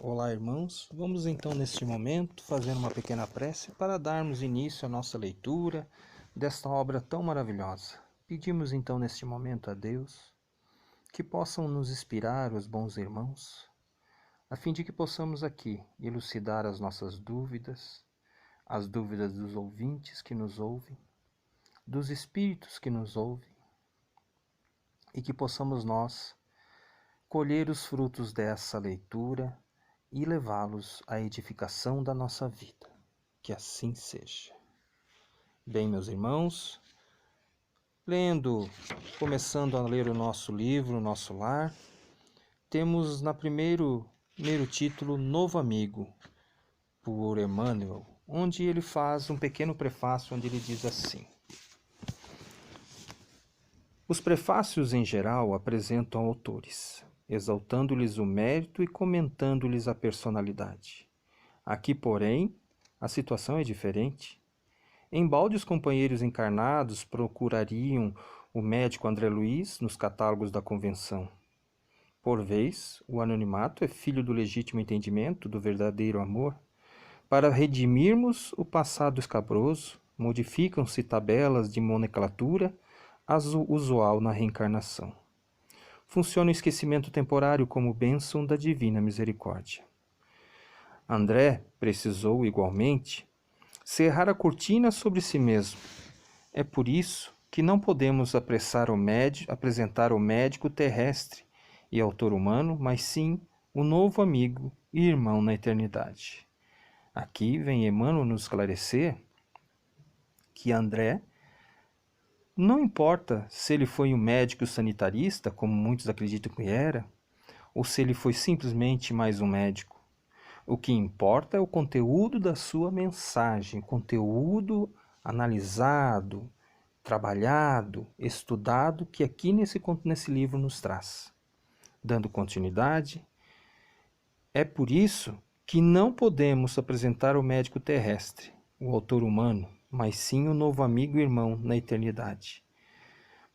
Olá, irmãos. Vamos então, neste momento, fazer uma pequena prece para darmos início à nossa leitura desta obra tão maravilhosa. Pedimos então, neste momento, a Deus que possam nos inspirar os bons irmãos, a fim de que possamos aqui elucidar as nossas dúvidas, as dúvidas dos ouvintes que nos ouvem, dos espíritos que nos ouvem, e que possamos nós colher os frutos dessa leitura e levá-los à edificação da nossa vida. Que assim seja. Bem, meus irmãos, começando a ler o nosso livro, o nosso lar, temos na primeiro título Novo Amigo, por Emmanuel, onde ele faz um pequeno prefácio onde ele diz assim: os prefácios em geral apresentam autores, exaltando-lhes o mérito e comentando-lhes a personalidade. Aqui, porém, a situação é diferente. Embalde os companheiros encarnados procurariam o médico André Luiz nos catálogos da Convenção. Por vez, o anonimato é filho do legítimo entendimento do verdadeiro amor. Para redimirmos o passado escabroso, modificam-se tabelas de nomenclatura usual na reencarnação. Funciona o esquecimento temporário como bênção da divina misericórdia. André precisou, igualmente, cerrar a cortina sobre si mesmo. É por isso que não podemos apresentar o médico terrestre e autor humano, mas sim o novo amigo e irmão na eternidade. Aqui vem Emmanuel nos esclarecer que André, não importa se ele foi um médico sanitarista, como muitos acreditam que era, ou se ele foi simplesmente mais um médico. O que importa é o conteúdo da sua mensagem, conteúdo analisado, trabalhado, estudado, que aqui nesse livro nos traz. Dando continuidade, é por isso que não podemos apresentar o médico terrestre, o autor humano, mas sim o novo amigo e irmão na eternidade.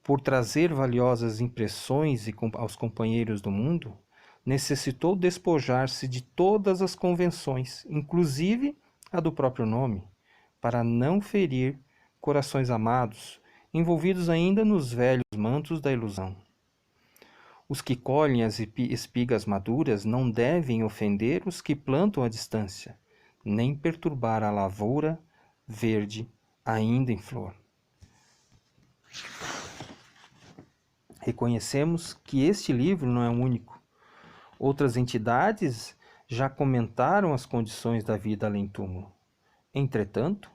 Por trazer valiosas impressões aos companheiros do mundo, necessitou despojar-se de todas as convenções, inclusive a do próprio nome, para não ferir corações amados, envolvidos ainda nos velhos mantos da ilusão. Os que colhem as espigas maduras não devem ofender os que plantam à distância, nem perturbar a lavoura verde ainda em flor. Reconhecemos que este livro não é único. Outras entidades já comentaram as condições da vida além-túmulo. Entretanto,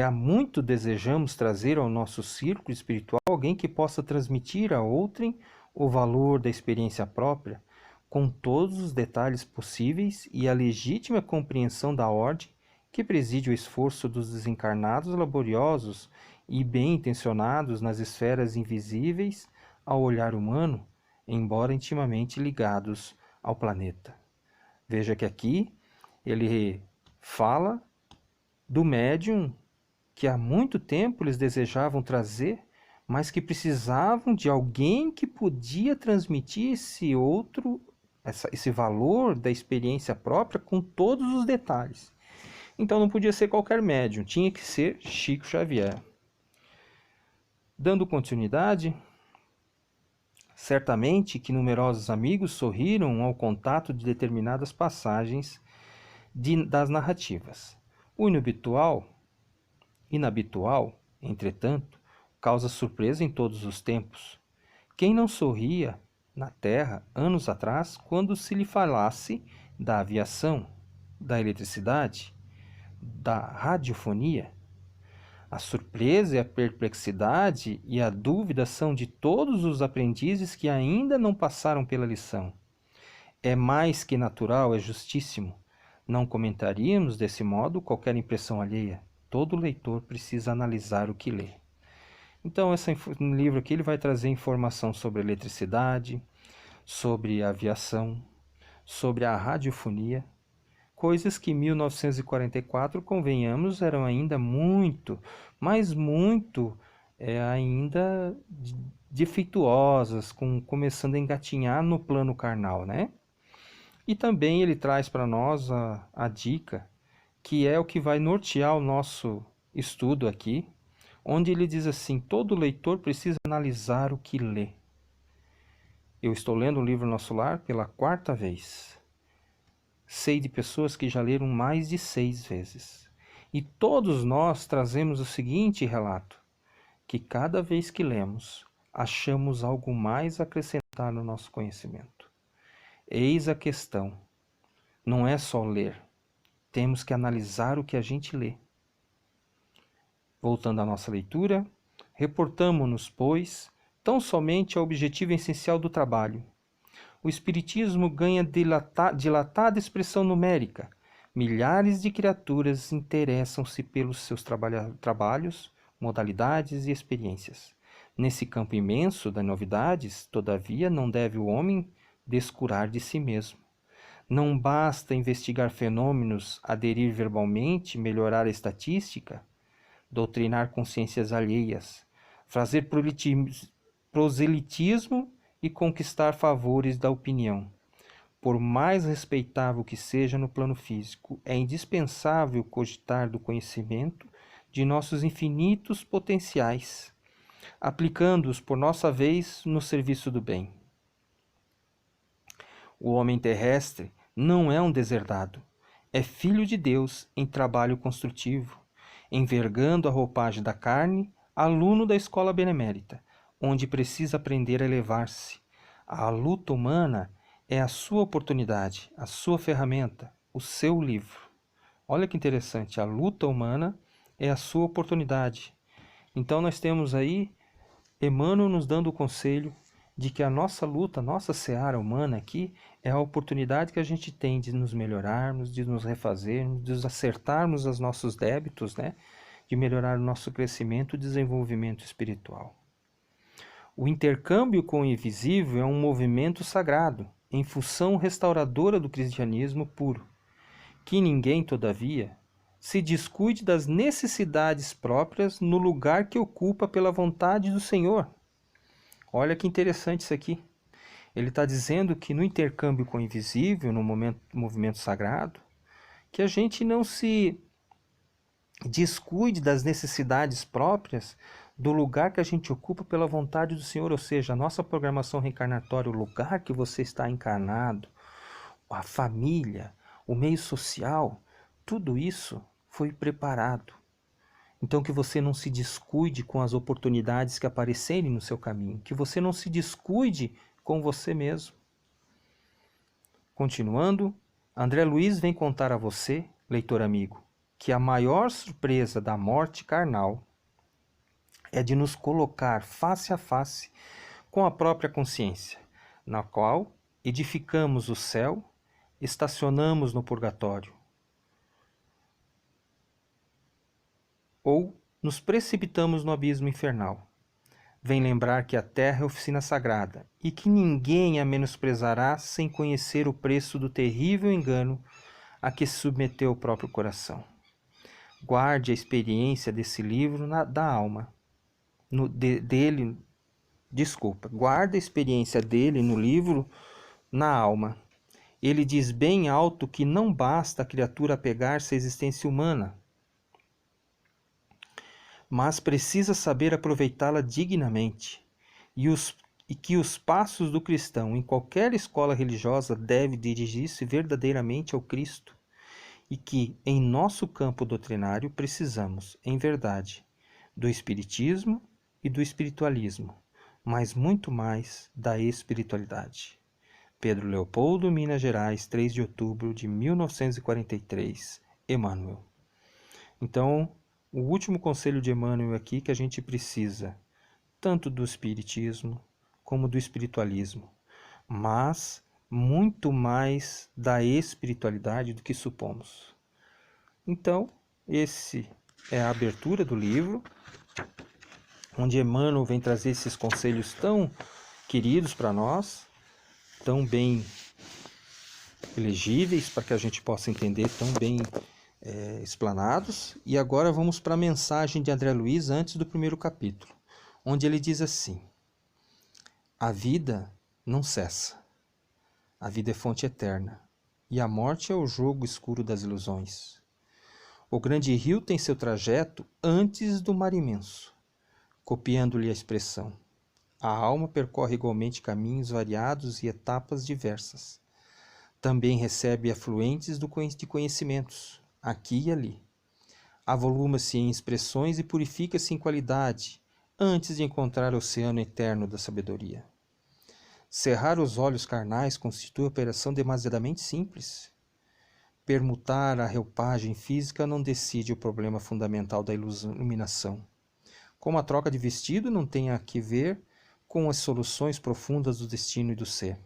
há muito desejamos trazer ao nosso círculo espiritual alguém que possa transmitir a outrem o valor da experiência própria, com todos os detalhes possíveis e a legítima compreensão da ordem que preside o esforço dos desencarnados laboriosos e bem-intencionados nas esferas invisíveis ao olhar humano, embora intimamente ligados ao planeta. Veja que aqui ele fala do médium que há muito tempo eles desejavam trazer, mas que precisavam de alguém que podia transmitir esse valor da experiência própria com todos os detalhes. Então não podia ser qualquer médium, tinha que ser Chico Xavier. Dando continuidade, certamente que numerosos amigos sorriram ao contato de determinadas passagens das narrativas. O inabitual, entretanto, causa surpresa em todos os tempos. Quem não sorria na Terra anos atrás quando se lhe falasse da aviação, da eletricidade, da radiofonia? A surpresa e a perplexidade e a dúvida são de todos os aprendizes que ainda não passaram pela lição. É mais que natural, é justíssimo. Não comentaríamos desse modo qualquer impressão alheia. Todo leitor precisa analisar o que lê. Então, esse livro aqui ele vai trazer informação sobre eletricidade, sobre aviação, sobre a radiofonia, coisas que em 1944, convenhamos, eram ainda muito, mas muito ainda defeituosas, começando a engatinhar no plano carnal, né? E também ele traz para nós a dica, que é o que vai nortear o nosso estudo aqui, onde ele diz assim: todo leitor precisa analisar o que lê. Eu estou lendo o livro Nosso Lar pela 4ª vez. Sei de pessoas que já leram mais de 6 vezes. E todos nós trazemos o seguinte relato, que cada vez que lemos, achamos algo mais a acrescentar no nosso conhecimento. Eis a questão. Não é só ler. Temos que analisar o que a gente lê. Voltando à nossa leitura, reportamo-nos, pois, tão somente ao objetivo essencial do trabalho. O Espiritismo ganha dilatada expressão numérica. Milhares de criaturas interessam-se pelos seus trabalhos, modalidades e experiências. Nesse campo imenso das novidades, todavia, não deve o homem descurar de si mesmo. Não basta investigar fenômenos, aderir verbalmente, melhorar a estatística, doutrinar consciências alheias, fazer proselitismo e conquistar favores da opinião. Por mais respeitável que seja no plano físico, é indispensável cogitar do conhecimento de nossos infinitos potenciais, aplicando-os por nossa vez no serviço do bem. O homem terrestre não é um deserdado, é filho de Deus em trabalho construtivo, envergando a roupagem da carne, aluno da escola benemérita, onde precisa aprender a elevar-se. A luta humana é a sua oportunidade, a sua ferramenta, o seu livro. Olha que interessante, a luta humana é a sua oportunidade. Então nós temos aí Emmanuel nos dando o conselho de que a nossa luta, a nossa seara humana aqui, é a oportunidade que a gente tem de nos melhorarmos, de nos refazermos, de acertarmos os nossos débitos, né? De melhorar o nosso crescimento e desenvolvimento espiritual. O intercâmbio com o invisível é um movimento sagrado, em função restauradora do cristianismo puro, que ninguém, todavia, se descuide das necessidades próprias no lugar que ocupa pela vontade do Senhor. Olha que interessante isso aqui. Ele está dizendo que no intercâmbio com o invisível, no movimento sagrado, que a gente não se descuide das necessidades próprias do lugar que a gente ocupa pela vontade do Senhor, ou seja, a nossa programação reencarnatória, o lugar que você está encarnado, a família, o meio social, tudo isso foi preparado. Então que você não se descuide com as oportunidades que aparecerem no seu caminho, que você não se descuide com você mesmo. Continuando, André Luiz vem contar a você, leitor amigo, que a maior surpresa da morte carnal é de nos colocar face a face com a própria consciência, na qual edificamos o céu, estacionamos no purgatório, ou nos precipitamos no abismo infernal. Vem lembrar que a terra é oficina sagrada e que ninguém a menosprezará sem conhecer o preço do terrível engano a que se submeteu o próprio coração. Guarde a experiência desse livro da alma, guarde a experiência dele no livro na alma. Ele diz bem alto que não basta a criatura apegar-se à existência humana, mas precisa saber aproveitá-la dignamente, e que os passos do cristão em qualquer escola religiosa deve dirigir-se verdadeiramente ao Cristo, e que, em nosso campo doutrinário, precisamos, em verdade, do Espiritismo e do espiritualismo, mas muito mais da espiritualidade. Pedro Leopoldo, Minas Gerais, 3 de outubro de 1943, Emmanuel. Então, o último conselho de Emmanuel aqui que a gente precisa, tanto do espiritismo como do espiritualismo, mas muito mais da espiritualidade do que supomos. Então, esse é a abertura do livro, onde Emmanuel vem trazer esses conselhos tão queridos para nós, tão bem elegíveis para que a gente possa entender, tão bem explanados. E agora vamos para a mensagem de André Luiz antes do primeiro capítulo, onde ele diz assim: a vida não cessa, a vida é fonte eterna, e a morte é o jogo escuro das ilusões. O grande rio tem seu trajeto antes do mar imenso, copiando-lhe a expressão. A alma percorre igualmente caminhos variados e etapas diversas. Também recebe afluentes de conhecimentos, aqui e ali. Avoluma-se em expressões e purifica-se em qualidade, antes de encontrar o oceano eterno da sabedoria. Cerrar os olhos carnais constitui operação demasiadamente simples. Permutar a roupagem física não decide o problema fundamental da iluminação. Como a troca de vestido não tem a que ver com as soluções profundas do destino e do ser.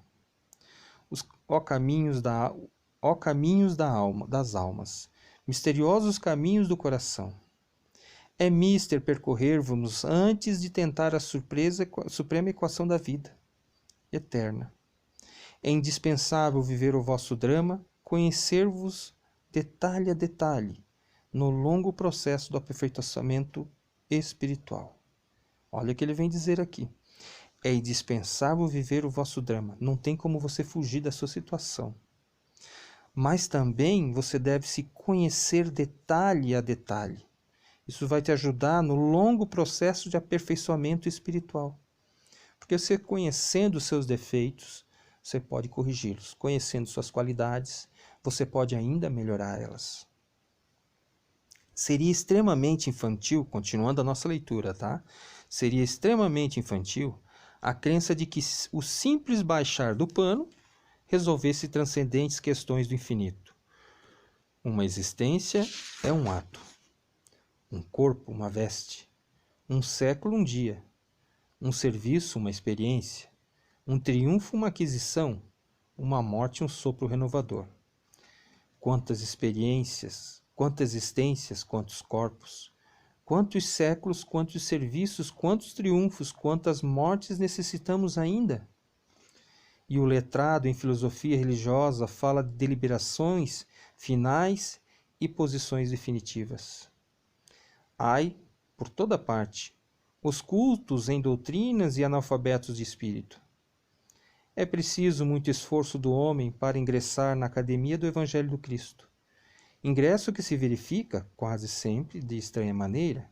Ó caminhos da alma, das almas, misteriosos caminhos do coração. É mister percorrer-vos antes de tentar a suprema equação da vida eterna. É indispensável viver o vosso drama, conhecer-vos detalhe a detalhe, no longo processo do aperfeiçoamento espiritual. Olha o que ele vem dizer aqui. É indispensável viver o vosso drama. Não tem como você fugir da sua situação. Mas também você deve se conhecer detalhe a detalhe. Isso vai te ajudar no longo processo de aperfeiçoamento espiritual. Porque você conhecendo seus defeitos, você pode corrigi-los. Conhecendo suas qualidades, você pode ainda melhorar elas. Seria extremamente infantil, continuando a nossa leitura, tá? Seria extremamente infantil a crença de que o simples baixar do pano resolvesse transcendentes questões do infinito. Uma existência é um ato, um corpo, uma veste, um século, um dia, um serviço, uma experiência, um triunfo, uma aquisição, uma morte, um sopro renovador. Quantas experiências, quantas existências, quantos corpos, quantos séculos, quantos serviços, quantos triunfos, quantas mortes necessitamos ainda? E o letrado em filosofia religiosa fala de deliberações finais e posições definitivas. Ai, por toda parte, os cultos em doutrinas e analfabetos de espírito. É preciso muito esforço do homem para ingressar na academia do Evangelho do Cristo. Ingresso que se verifica, quase sempre, de estranha maneira,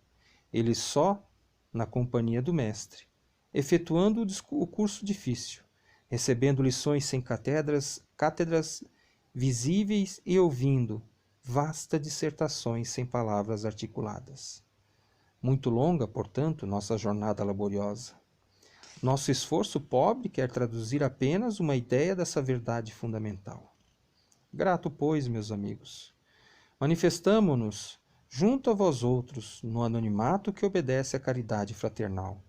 ele só na companhia do Mestre, efetuando o curso difícil, recebendo lições sem cátedras visíveis e ouvindo vastas dissertações sem palavras articuladas. Muito longa, portanto, nossa jornada laboriosa. Nosso esforço pobre quer traduzir apenas uma ideia dessa verdade fundamental. Grato, pois, meus amigos, manifestamo-nos junto a vós outros no anonimato que obedece à caridade fraternal.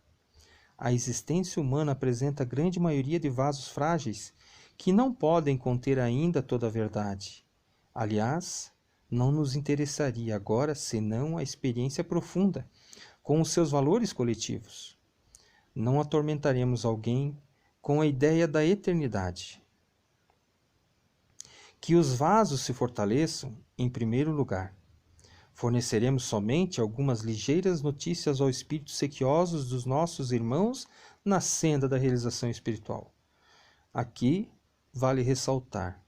A existência humana apresenta a grande maioria de vasos frágeis que não podem conter ainda toda a verdade. Aliás, não nos interessaria agora senão a experiência profunda, com os seus valores coletivos. Não atormentaremos alguém com a ideia da eternidade. Que os vasos se fortaleçam, em primeiro lugar. Forneceremos somente algumas ligeiras notícias aos espíritos sequiosos dos nossos irmãos na senda da realização espiritual. Aqui vale ressaltar: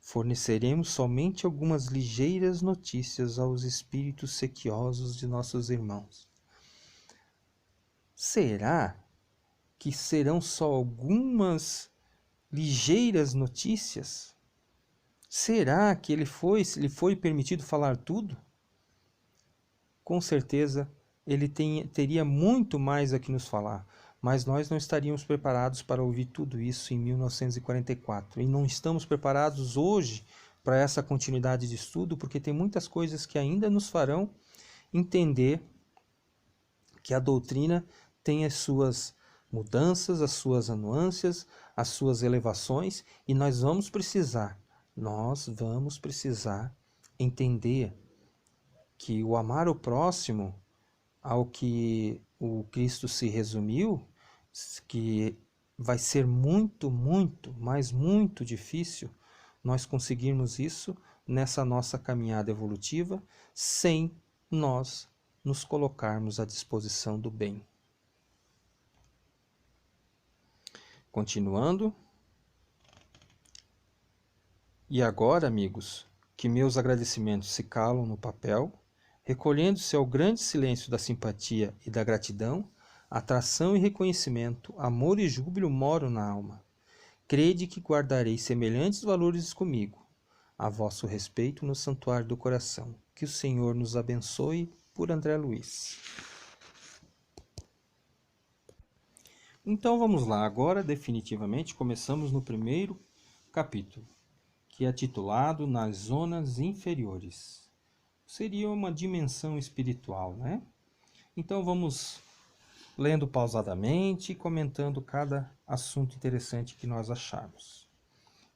forneceremos somente algumas ligeiras notícias aos espíritos sequiosos de nossos irmãos. Será que serão só algumas ligeiras notícias? Será que lhe foi permitido falar tudo? Com certeza ele teria muito mais a que nos falar, mas nós não estaríamos preparados para ouvir tudo isso em 1944. E não estamos preparados hoje para essa continuidade de estudo, porque tem muitas coisas que ainda nos farão entender que a doutrina tem as suas mudanças, as suas nuances, as suas elevações, e nós vamos precisar entender que o amar o próximo, ao que o Cristo se resumiu, que vai ser muito, muito, mas muito difícil nós conseguirmos isso nessa nossa caminhada evolutiva sem nós nos colocarmos à disposição do bem. Continuando. E agora, amigos, que meus agradecimentos se calam no papel, recolhendo-se ao grande silêncio da simpatia e da gratidão, atração e reconhecimento, amor e júbilo moram na alma. Crede que guardarei semelhantes valores comigo, a vosso respeito no santuário do coração. Que o Senhor nos abençoe, por André Luiz. Então vamos lá, agora definitivamente começamos no primeiro capítulo, que é titulado Nas Zonas Inferiores. Seria uma dimensão espiritual, né? Então vamos lendo pausadamente e comentando cada assunto interessante que nós acharmos.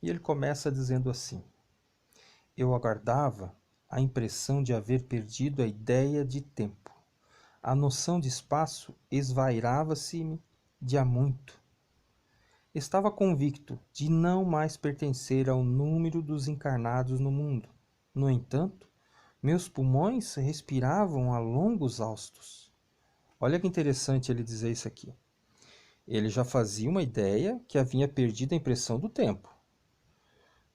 E ele começa dizendo assim: Eu aguardava a impressão de haver perdido a ideia de tempo. A noção de espaço esvairava-se-me de há muito. Estava convicto de não mais pertencer ao número dos encarnados no mundo. No entanto, meus pulmões respiravam a longos haustos. Olha que interessante ele dizer isso aqui. Ele já fazia uma ideia que havia perdido a impressão do tempo.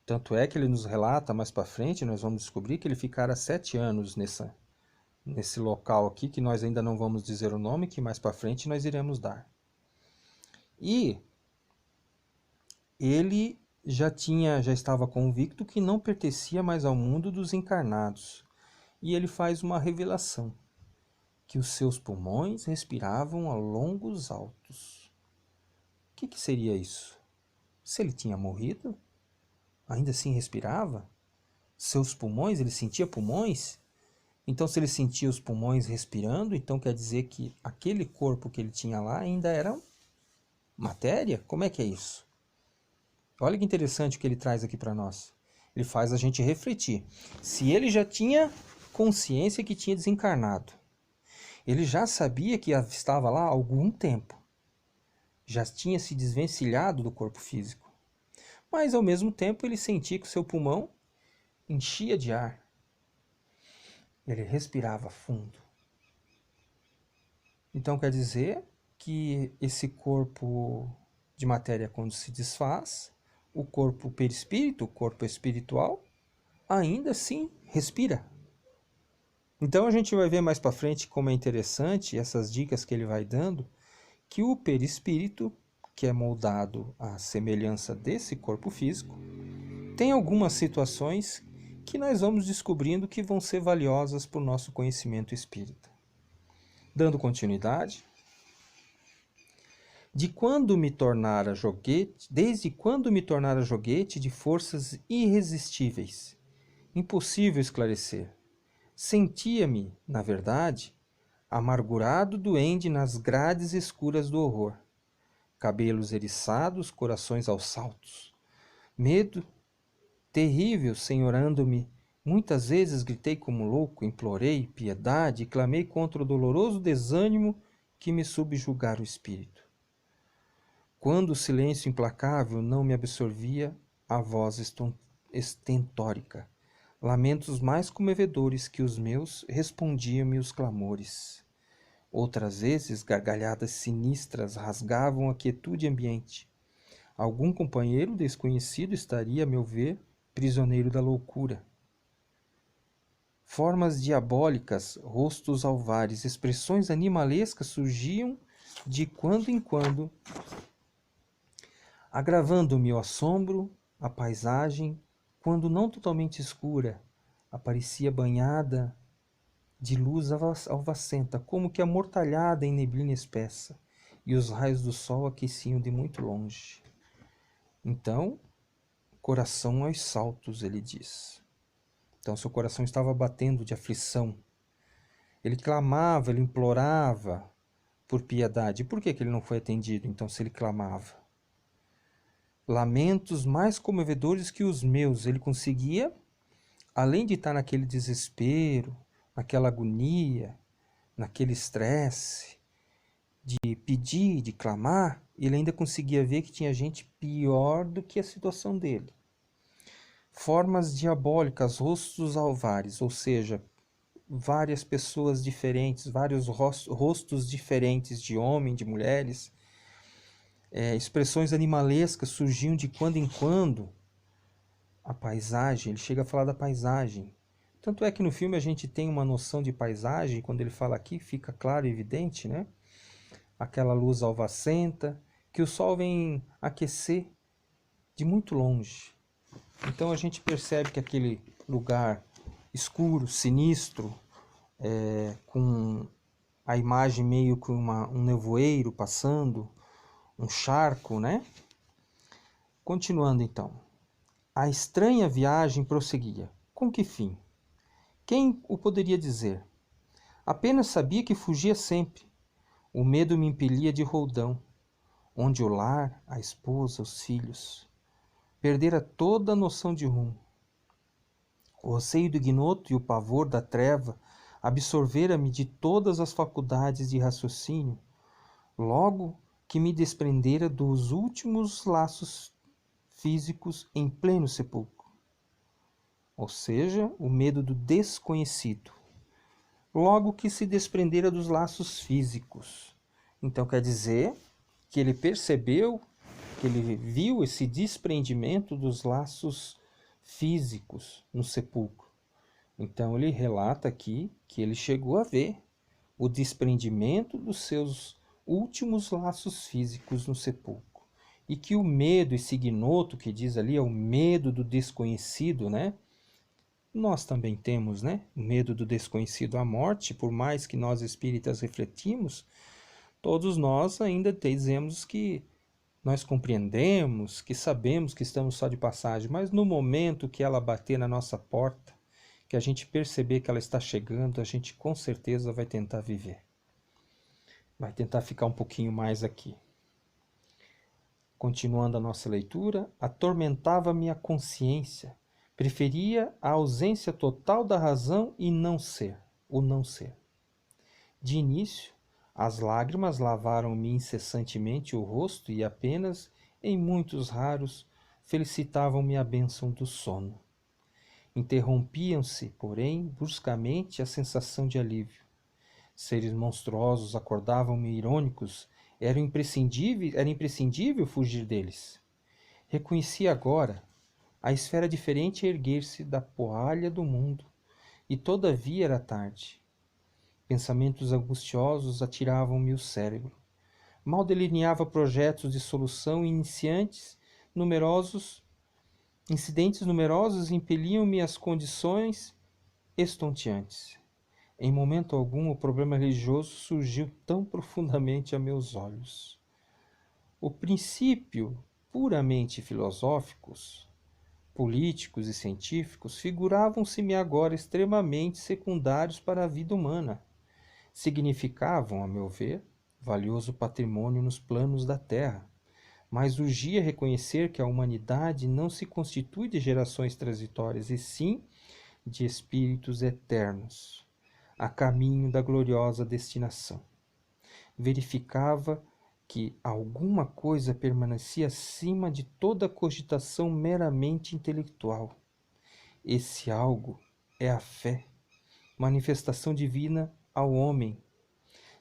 Tanto é que ele nos relata mais para frente, nós vamos descobrir que ele ficara 7 anos nesse local aqui, que nós ainda não vamos dizer o nome, que mais para frente nós iremos dar. E ele já estava convicto que não pertencia mais ao mundo dos encarnados. E ele faz uma revelação, que os seus pulmões respiravam a longos altos. O que seria isso? Se ele tinha morrido, ainda assim respirava? Seus pulmões, ele sentia pulmões? Então, se ele sentia os pulmões respirando, então quer dizer que aquele corpo que ele tinha lá ainda era matéria? Como é que é isso? Olha que interessante o que ele traz aqui para nós. Ele faz a gente refletir. Se ele já tinha consciência que tinha desencarnado, ele já sabia que estava lá há algum tempo, já tinha se desvencilhado do corpo físico, mas ao mesmo tempo ele sentia que o seu pulmão enchia de ar. Ele respirava fundo. Então quer dizer que esse corpo de matéria, quando se desfaz, o corpo perispírito, o corpo espiritual, ainda assim respira. Então a gente vai ver mais para frente como é interessante essas dicas que ele vai dando, que o perispírito, que é moldado à semelhança desse corpo físico, tem algumas situações que nós vamos descobrindo que vão ser valiosas para o nosso conhecimento espírita. Dando continuidade, desde quando me tornara joguete de forças irresistíveis, impossível esclarecer, sentia-me, na verdade, amargurado duende nas grades escuras do horror, cabelos eriçados, corações aos saltos, medo terrível senhorando-me. Muitas vezes gritei como louco, implorei piedade e clamei contra o doloroso desânimo que me subjugara o espírito. Quando o silêncio implacável não me absorvia, a voz estentórica, lamentos mais comovedores que os meus, respondiam-me os clamores. Outras vezes, gargalhadas sinistras rasgavam a quietude ambiente. Algum companheiro desconhecido estaria, a meu ver, prisioneiro da loucura. Formas diabólicas, rostos alvares, expressões animalescas surgiam de quando em quando, agravando-me o assombro. A paisagem, quando não totalmente escura, aparecia banhada de luz alvacenta, como que amortalhada em neblina espessa, e os raios do sol aqueciam de muito longe. Então, coração aos saltos, ele diz. Então, seu coração estava batendo de aflição. Ele clamava, ele implorava por piedade. Por que ele não foi atendido, então, se ele clamava? Lamentos mais comovedores que os meus. Ele conseguia, além de estar naquele desespero, naquela agonia, naquele estresse, de pedir, de clamar, ele ainda conseguia ver que tinha gente pior do que a situação dele. Formas diabólicas, rostos alvares, ou seja, várias pessoas diferentes, vários rostos diferentes de homem, de mulheres, expressões animalescas surgiam de quando em quando, a paisagem, ele chega a falar da paisagem. Tanto é que no filme a gente tem uma noção de paisagem, quando ele fala aqui, fica claro e evidente, né? Aquela luz alvacenta, que o sol vem aquecer de muito longe. Então a gente percebe que aquele lugar escuro, sinistro, com a imagem meio que um nevoeiro passando, um charco, né? Continuando então. A estranha viagem prosseguia. Com que fim? Quem o poderia dizer? Apenas sabia que fugia sempre. O medo me impelia de roldão, onde o lar, a esposa, os filhos. Perdera toda a noção de rumo. O receio do ignoto e o pavor da treva absorvera-me de todas as faculdades de raciocínio, logo que me desprendera dos últimos laços físicos em pleno sepulcro. Ou seja, o medo do desconhecido, logo que se desprendera dos laços físicos. Então quer dizer que ele percebeu, que ele viu esse desprendimento dos laços físicos no sepulcro. Então ele relata aqui que ele chegou a ver o desprendimento dos seus últimos laços físicos no sepulcro. E que o medo, esse ignoto que diz ali, é o medo do desconhecido, né? Nós também temos, né? O medo do desconhecido, a morte, por mais que nós espíritas refletimos, todos nós ainda dizemos que nós compreendemos, que sabemos que estamos só de passagem, mas no momento que ela bater na nossa porta, que a gente perceber que ela está chegando, a gente com certeza vai tentar viver. Vai tentar ficar um pouquinho mais aqui. Continuando a nossa leitura, atormentava-me a consciência. Preferia a ausência total da razão e não ser, o não ser. De início, as lágrimas lavaram-me incessantemente o rosto e apenas, em muitos raros, felicitavam-me a bênção do sono. Interrompiam-se, porém, bruscamente a sensação de alívio. Seres monstruosos acordavam-me irônicos, era imprescindível fugir deles. Reconheci agora a esfera diferente erguer-se da poalha do mundo, e todavia era tarde. Pensamentos angustiosos atiravam-me o cérebro. Mal delineava projetos de solução incidentes numerosos impeliam-me às condições estonteantes. Em momento algum, o problema religioso surgiu tão profundamente a meus olhos. O princípio puramente filosóficos, políticos e científicos figuravam-se-me agora extremamente secundários para a vida humana. Significavam, a meu ver, valioso patrimônio nos planos da terra, mas urgia reconhecer que a humanidade não se constitui de gerações transitórias, e sim de espíritos eternos, a caminho da gloriosa destinação. Verificava que alguma coisa permanecia acima de toda cogitação meramente intelectual. Esse algo é a fé, manifestação divina ao homem.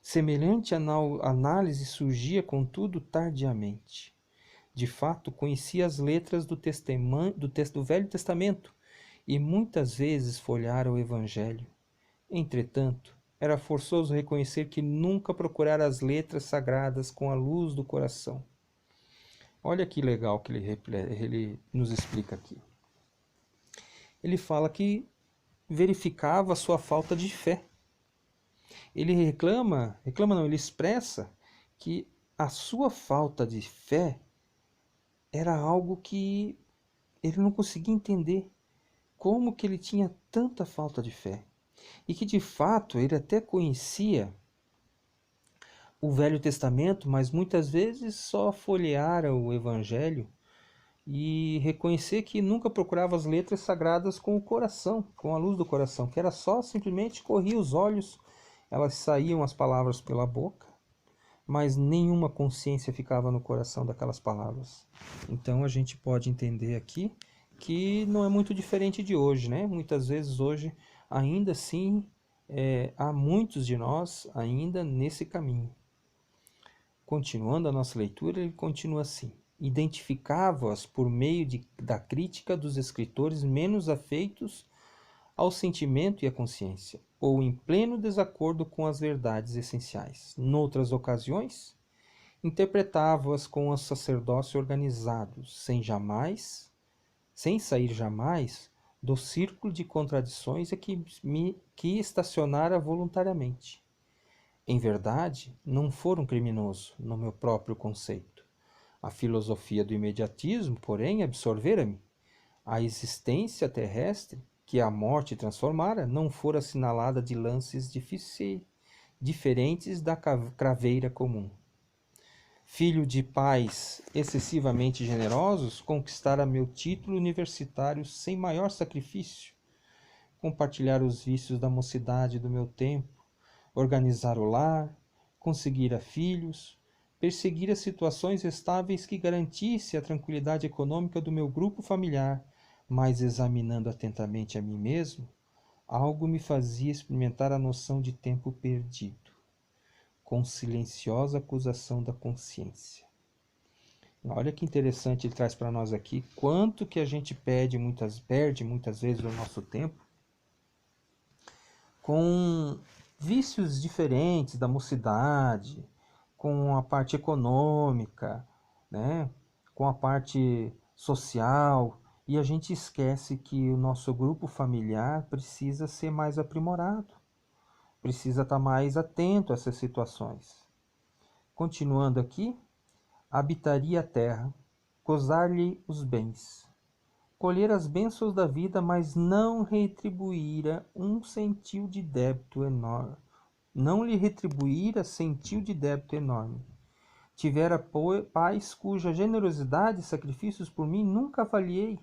Semelhante análise surgia, contudo, tardiamente. De fato, conhecia as letras do Velho Testamento e muitas vezes folheara o Evangelho. Entretanto, era forçoso reconhecer que nunca procurara as letras sagradas com a luz do coração. Olha que legal que ele nos explica aqui. Ele fala que verificava a sua falta de fé. Ele ele expressa que a sua falta de fé era algo que ele não conseguia entender. Como que ele tinha tanta falta de fé? E que de fato ele até conhecia o Velho Testamento, mas muitas vezes só folheara o Evangelho e reconhecer que nunca procurava as letras sagradas com o coração, com a luz do coração, que era só simplesmente corria os olhos, elas saíam as palavras pela boca, mas nenhuma consciência ficava no coração daquelas palavras. Então a gente pode entender aqui que não é muito diferente de hoje, né? Muitas vezes hoje, ainda assim, há muitos de nós ainda nesse caminho. Continuando a nossa leitura, ele continua assim. identificava-as por meio da crítica dos escritores menos afeitos ao sentimento e à consciência, ou em pleno desacordo com as verdades essenciais. Noutras ocasiões, interpretava-as com o sacerdócio organizado, sem sair jamais do círculo de contradições que estacionara voluntariamente. Em verdade, não fora um criminoso no meu próprio conceito. A filosofia do imediatismo, porém, absorvera-me. A existência terrestre, que a morte transformara, não fora assinalada de lances diferentes da craveira comum. Filho de pais excessivamente generosos, conquistara meu título universitário sem maior sacrifício. Compartilhar os vícios da mocidade do meu tempo, organizar o lar, conseguira filhos, perseguira situações estáveis que garantisse a tranquilidade econômica do meu grupo familiar, mas examinando atentamente a mim mesmo, algo me fazia experimentar a noção de tempo perdido, com silenciosa acusação da consciência. Olha que interessante ele traz para nós aqui quanto que a gente perde muitas vezes o nosso tempo com vícios diferentes da mocidade, com a parte econômica, né? Com a parte social, e a gente esquece que o nosso grupo familiar precisa ser mais aprimorado, precisa estar mais atento a essas situações. Continuando aqui, habitaria a terra, gozar-lhe os bens, colher as bênçãos da vida, mas não retribuíra um centil de débito enorme. Não lhe retribuíra centil de débito enorme. Tivera pais cuja generosidade e sacrifícios por mim nunca avaliei.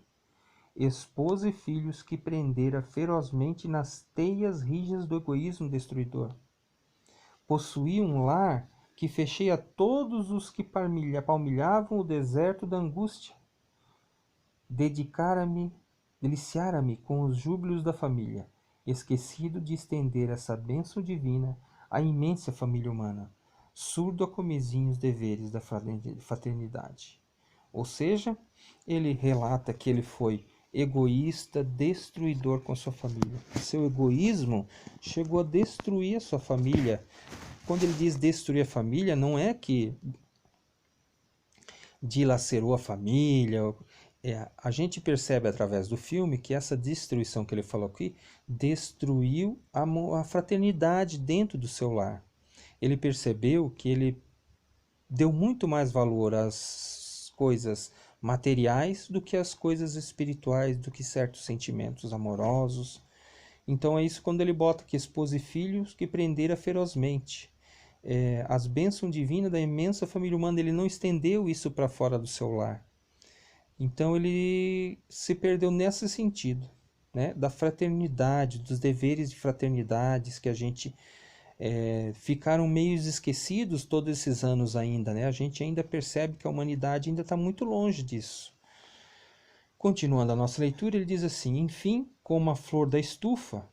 Esposa e filhos que prendera ferozmente nas teias rijas do egoísmo destruidor. Possuía um lar que fechei a todos os que palmilhavam o deserto da angústia. Deliciara-me com os júbilos da família, esquecido de estender essa bênção divina à imensa família humana, surdo a comezinhos deveres da fraternidade. Ou seja, ele relata que ele foi egoísta, destruidor com sua família. Seu egoísmo chegou a destruir a sua família. Quando ele diz destruir a família, não é que dilacerou a família. A gente percebe através do filme que essa destruição que ele falou aqui destruiu a fraternidade dentro do seu lar. Ele percebeu que ele deu muito mais valor às coisas materiais do que às coisas espirituais, do que certos sentimentos amorosos. Então é isso quando ele bota que esposa e filhos que prendera ferozmente. As bênçãos divinas da imensa família humana, ele não estendeu isso para fora do seu lar. Então ele se perdeu nesse sentido, né? Da fraternidade, dos deveres de fraternidades que a gente ficaram meio esquecidos todos esses anos ainda, né? A gente ainda percebe que a humanidade ainda está muito longe disso. Continuando a nossa leitura, ele diz assim: enfim, como a flor da estufa,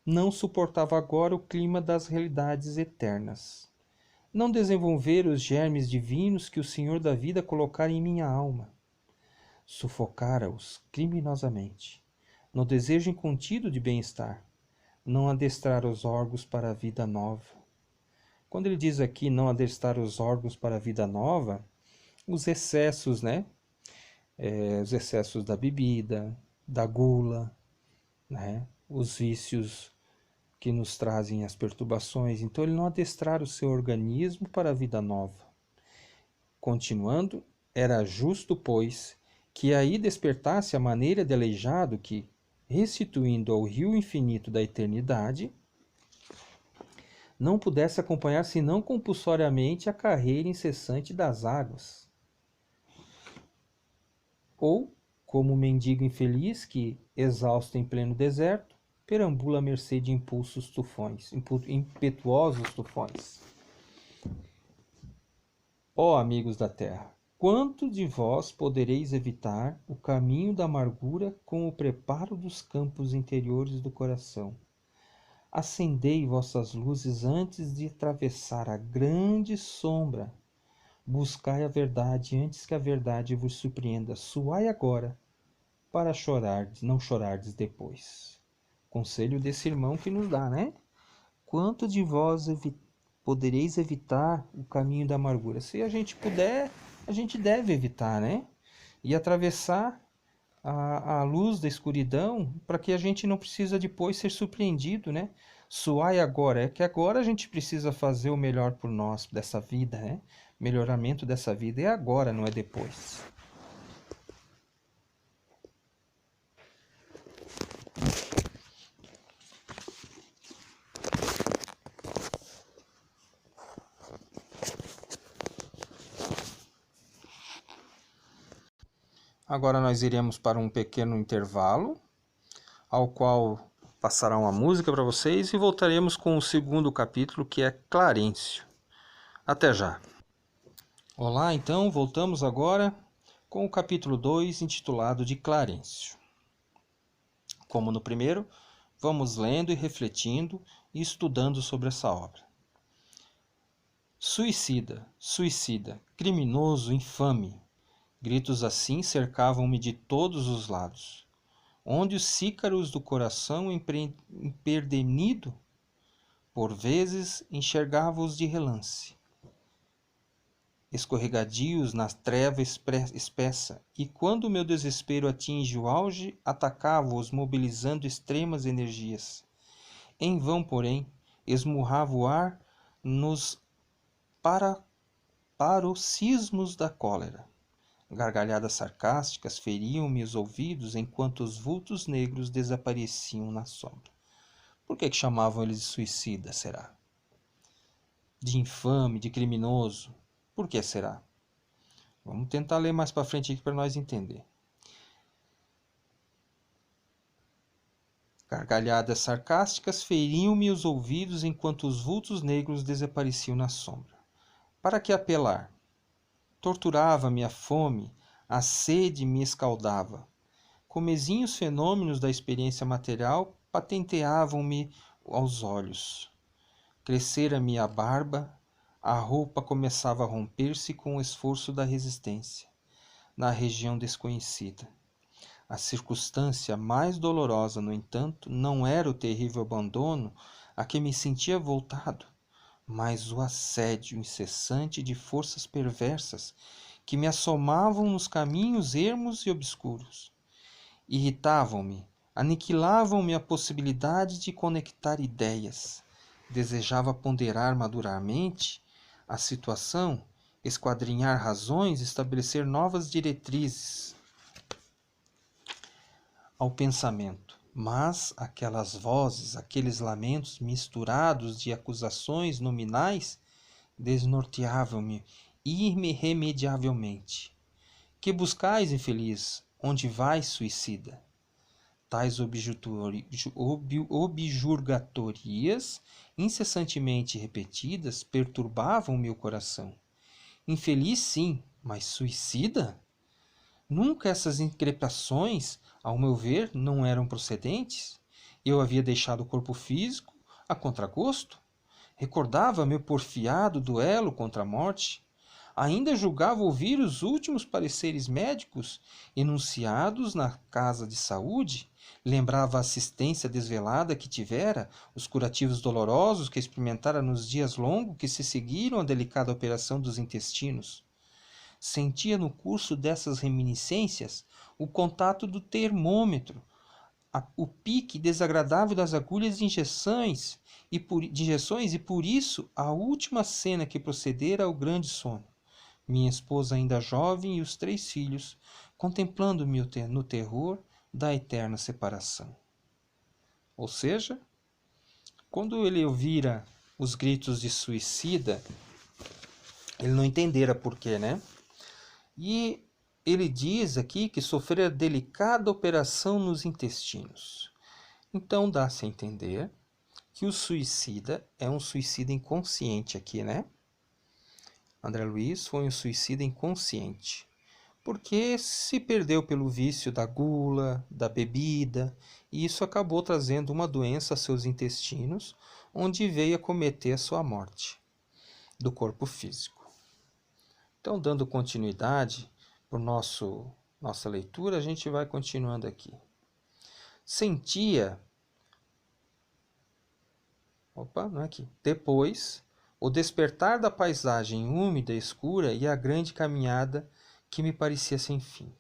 não suportava agora o clima das realidades eternas. Não desenvolver os germes divinos que o Senhor da vida colocara em minha alma. Sufocara-os criminosamente, no desejo incontido de bem-estar. Não adestrar os órgãos para a vida nova. Quando ele diz aqui não adestrar os órgãos para a vida nova, os excessos, né? Os excessos da bebida, da gula, né? Os vícios que nos trazem as perturbações. Então, ele não adestrar o seu organismo para a vida nova. Continuando, era justo, pois, que aí despertasse a maneira de aleijado que, restituindo ao rio infinito da eternidade, não pudesse acompanhar senão compulsoriamente a carreira incessante das águas. Ou, como o mendigo infeliz que, exausto em pleno deserto, perambula à mercê de impetuosos tufões. Ó amigos da terra, quanto de vós podereis evitar o caminho da amargura com o preparo dos campos interiores do coração? Acendei vossas luzes antes de atravessar a grande sombra, Buscai a verdade antes que a verdade vos surpreenda. Suai agora, para chorardes, não chorardes depois. Conselho desse irmão que nos dá, né? Quanto de vós podereis evitar o caminho da amargura? Se a gente puder, a gente deve evitar, né? E atravessar a luz da escuridão para que a gente não precisa depois ser surpreendido, né? Suai agora, é que agora a gente precisa fazer o melhor por nós dessa vida, né? Melhoramento dessa vida é agora, não é depois. Agora nós iremos para um pequeno intervalo, ao qual passará uma música para vocês e voltaremos com o segundo capítulo, que é Clarencio. Até já! Olá, então voltamos agora com o capítulo 2, intitulado de Clarencio. Como no primeiro, vamos lendo e refletindo e estudando sobre essa obra. Suicida, suicida, criminoso, infame. Gritos assim cercavam-me de todos os lados. Onde os sícaros do coração empedernido, por vezes enxergava-os de relance, escorregadios na treva espessa, e quando o meu desespero atinge o auge, atacava-os mobilizando extremas energias. Em vão, porém, esmurrava o ar nos paroxismos da cólera. Gargalhadas sarcásticas feriam-me os ouvidos enquanto os vultos negros desapareciam na sombra. Por que chamavam eles de suicida, será? De infame, de criminoso. Por que será? Vamos tentar ler mais para frente aqui para nós entender. Gargalhadas sarcásticas feriam-me os ouvidos enquanto os vultos negros desapareciam na sombra. Para que apelar? Torturava-me a fome, a sede me escaldava. Comezinhos fenômenos da experiência material patenteavam-me aos olhos. Crescera-me a barba, a roupa começava a romper-se com o esforço da resistência, na região desconhecida. A circunstância mais dolorosa, no entanto, não era o terrível abandono a que me sentia voltado, mas o assédio incessante de forças perversas que me assomavam nos caminhos ermos e obscuros. Irritavam-me, aniquilavam-me a possibilidade de conectar ideias. Desejava ponderar maduramente a situação, esquadrinhar razões, estabelecer novas diretrizes ao pensamento. Mas aquelas vozes, aqueles lamentos misturados de acusações nominais, desnorteavam-me irremediavelmente. Que buscais, infeliz? Onde vais, suicida? Tais objurgatorias, incessantemente repetidas, perturbavam meu coração. Infeliz, sim, mas suicida? Nunca essas increpações, ao meu ver, não eram procedentes? Eu havia deixado o corpo físico a contragosto? Recordava meu porfiado duelo contra a morte? Ainda julgava ouvir os últimos pareceres médicos enunciados na casa de saúde? Lembrava a assistência desvelada que tivera, os curativos dolorosos que experimentara nos dias longos que se seguiram à delicada operação dos intestinos. Sentia no curso dessas reminiscências o contato do termômetro, o pique desagradável das agulhas de injeções e por isso a última cena que procedera ao grande sono. Minha esposa ainda jovem e os 3 filhos, contemplando-me no terror da eterna separação. Ou seja, quando ele ouvira os gritos de suicida, ele não entendera por quê, né? E ele diz aqui que sofrera delicada operação nos intestinos. Então dá-se a entender que o suicida é um suicida inconsciente aqui, né? André Luiz foi um suicida inconsciente, porque se perdeu pelo vício da gula, da bebida, e isso acabou trazendo uma doença a seus intestinos, onde veio a cometer a sua morte do corpo físico. Então, dando continuidade para nossa leitura, a gente vai continuando aqui. Sentia, não é aqui. Depois, o despertar da paisagem úmida e escura e a grande caminhada que me parecia sem fim.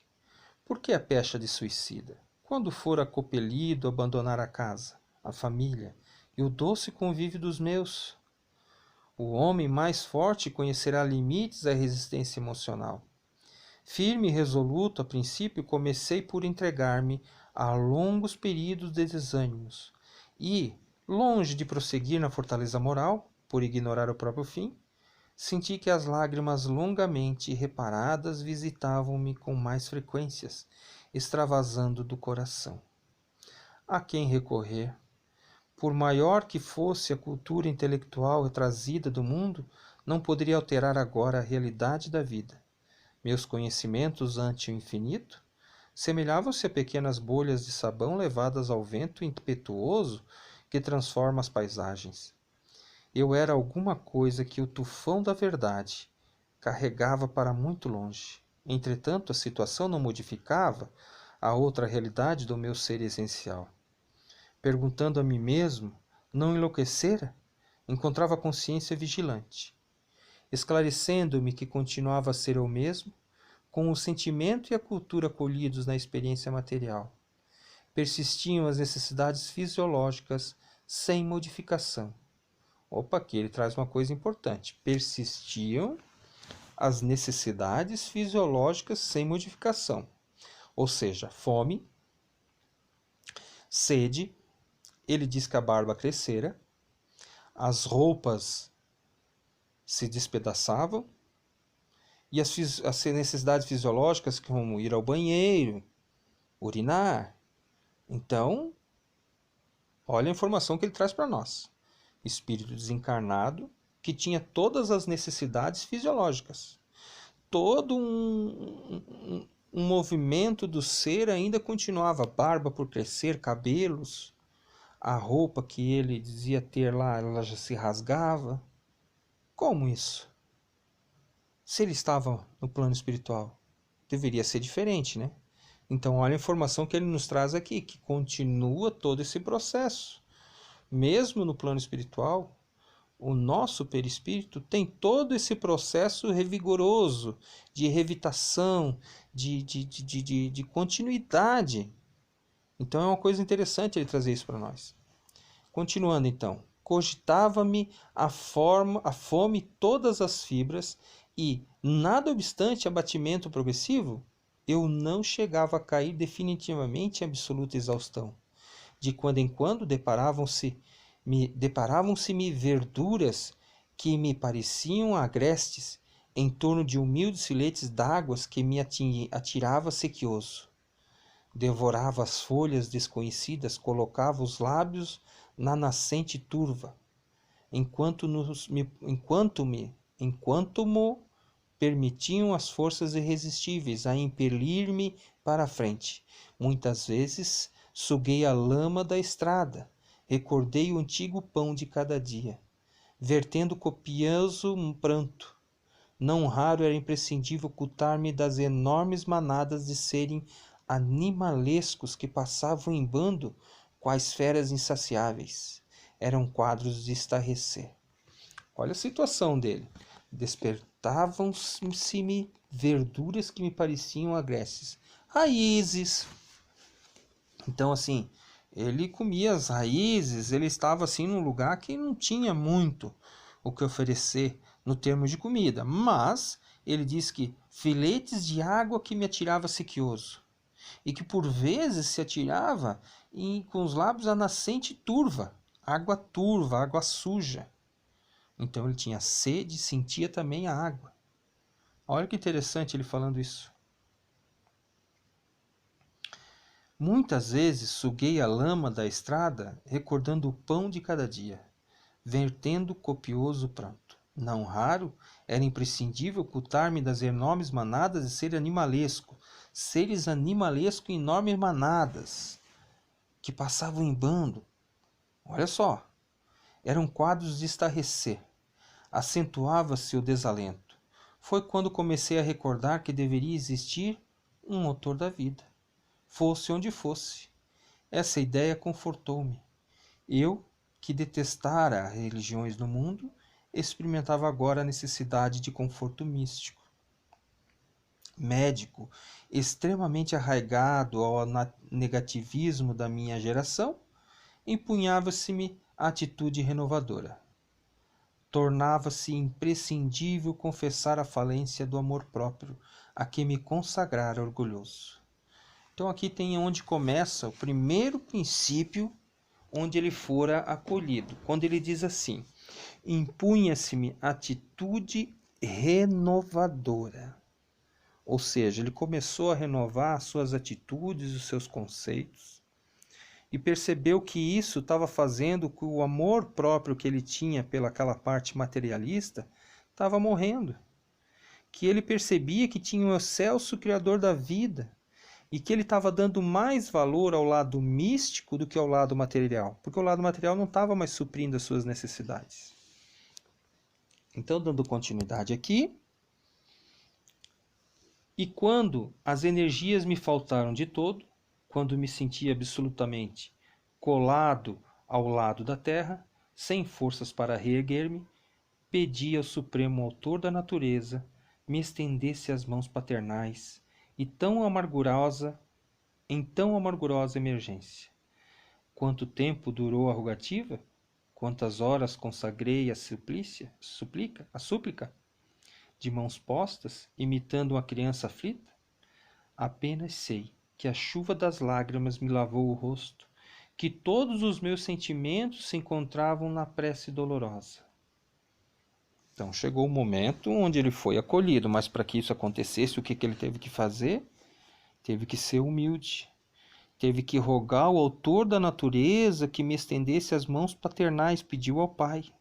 Por que a pecha de suicida? Quando fora compelido a abandonar a casa, a família e o doce convívio dos meus? O homem mais forte conhecerá limites à resistência emocional. Firme e resoluto, a princípio, comecei por entregar-me a longos períodos de desânimos e, longe de prosseguir na fortaleza moral, por ignorar o próprio fim, senti que as lágrimas longamente reparadas visitavam-me com mais frequências, extravasando do coração. A quem recorrer? Por maior que fosse a cultura intelectual trazida do mundo, não poderia alterar agora a realidade da vida. Meus conhecimentos ante o infinito semelhavam-se a pequenas bolhas de sabão levadas ao vento impetuoso que transforma as paisagens. Eu era alguma coisa que o tufão da verdade carregava para muito longe. Entretanto, a situação não modificava a outra realidade do meu ser essencial. Perguntando a mim mesmo, não enlouquecera? Encontrava a consciência vigilante, esclarecendo-me que continuava a ser eu mesmo, com o sentimento e a cultura colhidos na experiência material. Persistiam as necessidades fisiológicas sem modificação. Aqui ele traz uma coisa importante. Persistiam as necessidades fisiológicas sem modificação. Ou seja, fome, sede, ele diz que a barba crescera, as roupas se despedaçavam, e as necessidades fisiológicas, como ir ao banheiro, urinar. Então, olha a informação que ele traz para nós. Espírito desencarnado que tinha todas as necessidades fisiológicas. Todo um movimento do ser ainda continuava. Barba por crescer, cabelos, a roupa que ele dizia ter lá, ela já se rasgava. Como isso? Se ele estava no plano espiritual, deveria ser diferente, né? Então, olha a informação que ele nos traz aqui, que continua todo esse processo. Mesmo no plano espiritual, o nosso perispírito tem todo esse processo revigoroso de revitação, de continuidade. Então, é uma coisa interessante ele trazer isso para nós. Continuando, então. Cogitava-me a fome todas as fibras e, nada obstante abatimento progressivo, eu não chegava a cair definitivamente em absoluta exaustão. De quando em quando deparavam-se-me verduras que me pareciam agrestes em torno de humildes filetes d'águas que me atirava sequioso. Devorava as folhas desconhecidas, colocava os lábios na nascente turva, enquanto me permitiam as forças irresistíveis a impelir-me para a frente. Muitas vezes suguei a lama da estrada, recordei o antigo pão de cada dia, vertendo copioso pranto. Não raro era imprescindível ocultar-me das enormes manadas de serem animalescos que passavam em bando, quais feras insaciáveis. Eram quadros de estarrecer. Olha a situação dele. Despertavam-se-me verduras que me pareciam agrestes. Raízes. Então, assim, ele comia as raízes, ele estava assim num lugar que não tinha muito o que oferecer no termo de comida. Mas ele diz que filetes de água que me atirava sequioso. E que por vezes se atirava com os lábios a nascente turva, água suja. Então ele tinha sede e sentia também a água. Olha que interessante ele falando isso. Muitas vezes suguei a lama da estrada, recordando o pão de cada dia, vertendo copioso pranto. Não raro, era imprescindível ocultar-me das enormes manadas de seres animalescos em enormes manadas, que passavam em bando. Olha só, eram quadros de estarrecer. Acentuava-se o desalento. foi quando comecei a recordar que deveria existir um motor da vida, fosse onde fosse. Essa ideia confortou-me. Eu, que detestara as religiões no mundo, experimentava agora a necessidade de conforto místico. Médico, extremamente arraigado ao negativismo da minha geração, empunhava-se-me a atitude renovadora. Tornava-se imprescindível confessar a falência do amor próprio, a que me consagrara orgulhoso. Então aqui tem onde começa o primeiro princípio onde ele fora acolhido. Quando ele diz assim: impunha-se-me atitude renovadora. Ou seja, ele começou a renovar as suas atitudes, os seus conceitos, e percebeu que isso estava fazendo com que o amor próprio que ele tinha pelaquela parte materialista estava morrendo. Que ele percebia que tinha um excelso Criador da vida e que ele estava dando mais valor ao lado místico do que ao lado material, porque o lado material não estava mais suprindo as suas necessidades. Então, dando continuidade aqui, e quando as energias me faltaram de todo, quando me senti absolutamente colado ao lado da terra, sem forças para reerguer-me, pedi ao Supremo Autor da natureza me estendesse as mãos paternais e em tão amargurosa emergência. Quanto tempo durou a rogativa? Quantas horas consagrei a súplica, de mãos postas, imitando uma criança aflita? Apenas sei que a chuva das lágrimas me lavou o rosto, que todos os meus sentimentos se encontravam na prece dolorosa. Então chegou o momento onde ele foi acolhido, mas para que isso acontecesse, o que ele teve que fazer? Teve que ser humilde. Teve que rogar ao autor da natureza que me estendesse as mãos paternais, pediu ao Pai.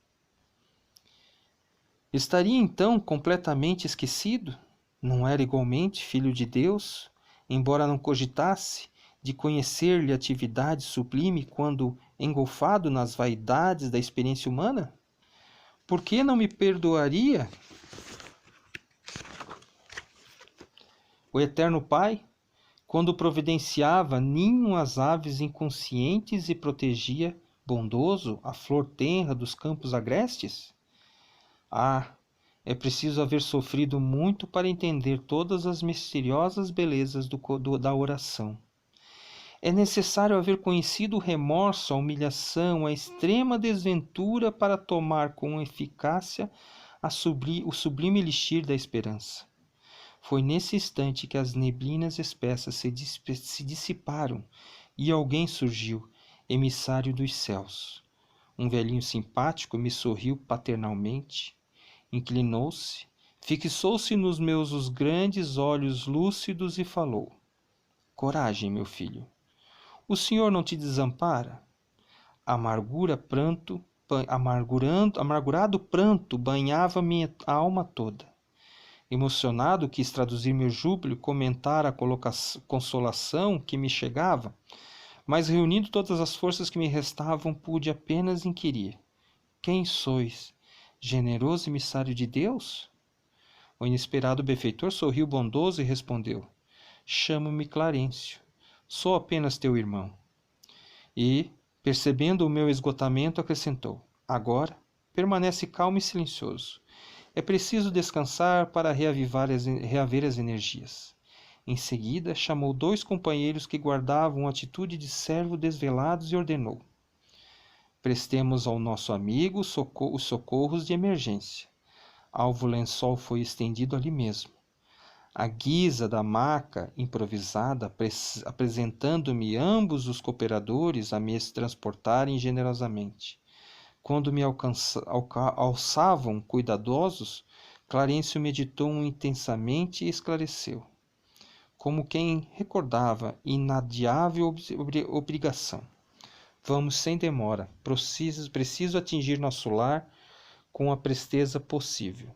Estaria então completamente esquecido? Não era igualmente filho de Deus, embora não cogitasse de conhecer-lhe atividade sublime quando engolfado nas vaidades da experiência humana? Por que não me perdoaria o Eterno Pai, quando providenciava ninho às aves inconscientes e protegia, bondoso, a flor tenra dos campos agrestes? Ah, é preciso haver sofrido muito para entender todas as misteriosas belezas da oração. É necessário haver conhecido o remorso, a humilhação, a extrema desventura para tomar com eficácia o sublime elixir da esperança. Foi nesse instante que as neblinas espessas se dissiparam e alguém surgiu, emissário dos céus. Um velhinho simpático me sorriu paternalmente, inclinou-se, fixou-se nos meus os grandes olhos lúcidos e falou: coragem, meu filho. O Senhor não te desampara? Amargurado pranto banhava minha alma toda. Emocionado, quis traduzir meu júbilo, comentar a consolação que me chegava, mas reunindo todas as forças que me restavam, pude apenas inquirir: quem sois? Generoso emissário de Deus? O inesperado benfeitor sorriu bondoso e respondeu: chamo-me Clarencio. Sou apenas teu irmão. E, percebendo o meu esgotamento, acrescentou: agora, permanece calmo e silencioso. É preciso descansar para reaver as energias. Em seguida, chamou 2 companheiros que guardavam atitude de servo desvelados e ordenou: prestemos ao nosso amigo os socorros de emergência. Alvo lençol foi estendido ali mesmo. À guisa da maca improvisada, apresentando-me ambos os cooperadores a me transportarem generosamente. Quando me alçavam cuidadosos, Clarencio meditou intensamente e esclareceu, como quem recordava inadiável obrigação: vamos sem demora, preciso atingir nosso lar com a presteza possível.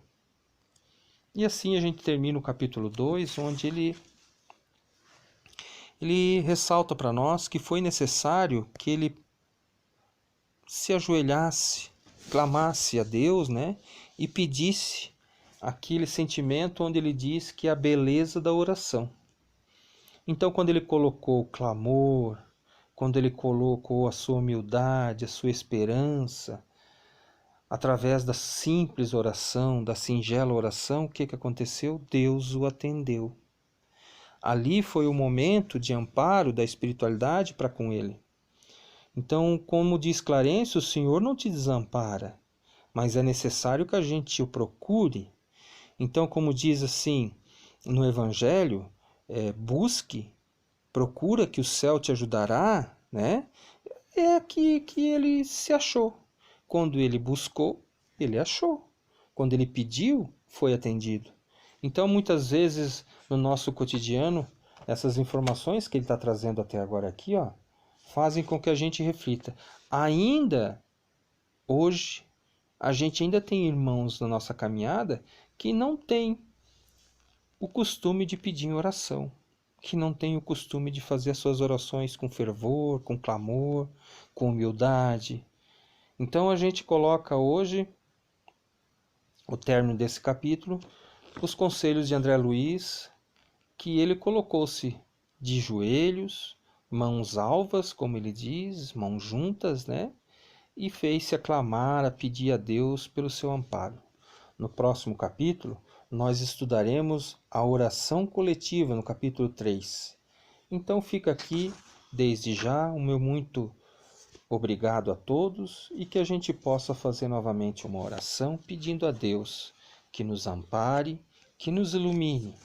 E assim a gente termina o capítulo 2, onde ele ressalta para nós que foi necessário que ele se ajoelhasse, clamasse a Deus, né, e pedisse aquele sentimento onde ele diz que é a beleza da oração. Então, quando ele colocou o clamor, quando ele colocou a sua humildade, a sua esperança, através da simples oração, da singela oração, o que aconteceu? Deus o atendeu. Ali foi o momento de amparo da espiritualidade para com ele. Então, como diz Clarencio, o Senhor não te desampara, mas é necessário que a gente o procure. Então, como diz assim no Evangelho, busque, procura que o céu te ajudará, né? É aqui que ele se achou. Quando ele buscou, ele achou. Quando ele pediu, foi atendido. Então, muitas vezes, no nosso cotidiano, essas informações que ele está trazendo até agora aqui, ó, fazem com que a gente reflita. Ainda hoje, a gente ainda tem irmãos na nossa caminhada que não têm o costume de pedir em oração, que não têm o costume de fazer as suas orações com fervor, com clamor, com humildade. Então a gente coloca hoje, o término desse capítulo, os conselhos de André Luiz, que ele colocou-se de joelhos, mãos alvas, como ele diz, mãos juntas, né? E fez-se a clamar, a pedir a Deus pelo seu amparo. No próximo capítulo, nós estudaremos a oração coletiva, no capítulo 3. Então fica aqui, desde já, o meu muito obrigado a todos e que a gente possa fazer novamente uma oração pedindo a Deus que nos ampare, que nos ilumine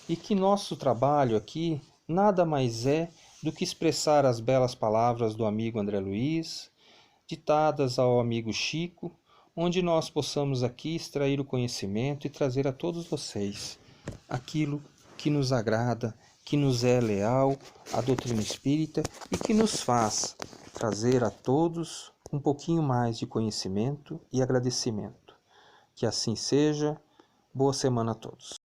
e que nosso trabalho aqui nada mais é do que expressar as belas palavras do amigo André Luiz, ditadas ao amigo Chico, onde nós possamos aqui extrair o conhecimento e trazer a todos vocês aquilo que nos agrada, que nos é leal à doutrina espírita e que nos faz trazer a todos um pouquinho mais de conhecimento e agradecimento. Que assim seja. Boa semana a todos.